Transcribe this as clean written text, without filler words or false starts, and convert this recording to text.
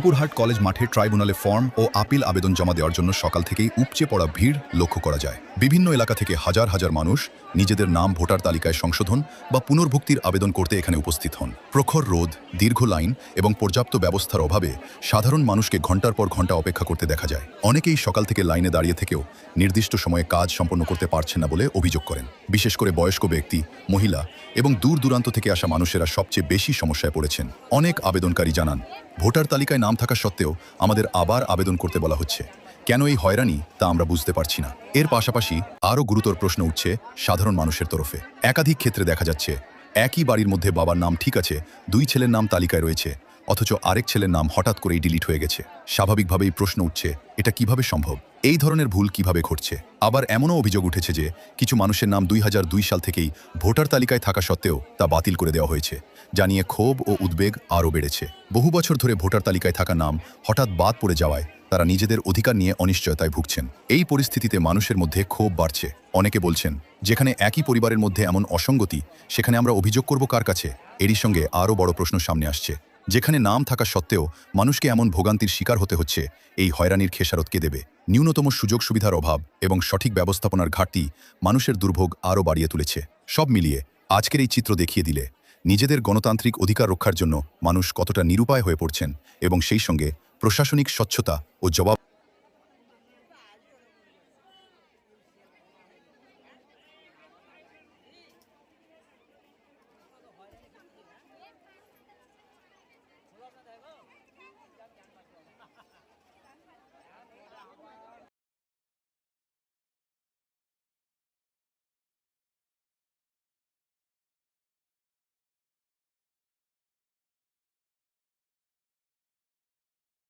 Rampurhat college মাঠে ট্রাইব্যুনালে form ও appeal আবেদন জমা দেওয়ার জন্য সকাল থেকেই উপচে পড়া ভিড় লক্ষ্য করা যায়। বিভিন্ন এলাকা থেকে হাজার হাজার মানুষ নিজেদের নাম ভোটার তালিকায় সংশোধন বা পুনর্ভুক্তির আবেদন করতে এখানে উপস্থিত হন। প্রখর রোদ, দীর্ঘ লাইন এবং পর্যাপ্ত ব্যবস্থার অভাবে সাধারণ মানুষকে ঘণ্টার পর ঘণ্টা অপেক্ষা করতে দেখা যায়। অনেকেই সকাল থেকে লাইনে দাঁড়িয়ে থেকেও নির্দিষ্ট সময়ে কাজ সম্পন্ন করতে পারছেন না বলে অভিযোগ করেন। বিশেষ করে বয়স্ক ব্যক্তি, মহিলা এবং দূর দূরান্ত থেকে আসা মানুষেরা সবচেয়ে বেশি সমস্যায় পড়েছেন। অনেক আবেদনকারী জানান, ভোটার তালিকায় নাম থাকা সত্ত্বেও আমাদের আবার আবেদন করতে বলা হচ্ছে। কেন এই হয়রানি তা আমরা বুঝতে পারছি না। এর পাশাপাশি আরও গুরুতর প্রশ্ন উঠছে সাধারণ মানুষের তরফে। একাধিক ক্ষেত্রে দেখা যাচ্ছে একই বাড়ির মধ্যে বাবার নাম ঠিক আছে, দুই ছেলের নাম তালিকায় রয়েছে, অথচ আরেক ছেলের নাম হঠাৎ করেই ডিলিট হয়ে গেছে। স্বাভাবিকভাবেই প্রশ্ন উঠছে, এটা কিভাবে সম্ভব? এই ধরনের ভুল কিভাবে ঘটছে? আবার এমনও অভিযোগ উঠেছে যে কিছু মানুষের নাম 2002 সাল থেকেই ভোটার তালিকায় থাকা সত্ত্বেও তা বাতিল করে দেওয়া হয়েছে, যা নিয়ে ক্ষোভ ও উদ্বেগ আরও বেড়েছে। বহু বছর ধরে ভোটার তালিকায় থাকা নাম হঠাৎ বাদ পড়ে যাওয়ায় তারা নিজেদের অধিকার নিয়ে অনিশ্চয়তায় ভুগছেন। এই পরিস্থিতিতে মানুষের মধ্যে ক্ষোভ বাড়ছে। অনেকে বলছেন, যেখানে একই পরিবারের মধ্যে এমন অসঙ্গতি, সেখানে আমরা অভিযোগ করব কার কাছে? এরই সঙ্গে আরও বড় প্রশ্ন সামনে আসছে, যেখানে নাম থাকা সত্ত্বেও মানুষকে এমন ভোগান্তির শিকার হতে হচ্ছে, এই হয়রানির খেসারত কে দেবে? ন্যূনতম সুযোগ সুবিধার অভাব এবং সঠিক ব্যবস্থাপনার ঘাটতি মানুষের দুর্ভোগ আরও বাড়িয়ে তুলেছে। সব মিলিয়ে আজকের এই চিত্র দেখিয়ে দিলে নিজেদের গণতান্ত্রিক অধিকার রক্ষার জন্য মানুষ কতটা নিরুপায় হয়ে পড়ছেন এবং সেই সঙ্গে প্রশাসনিক স্বচ্ছতা ও জবাব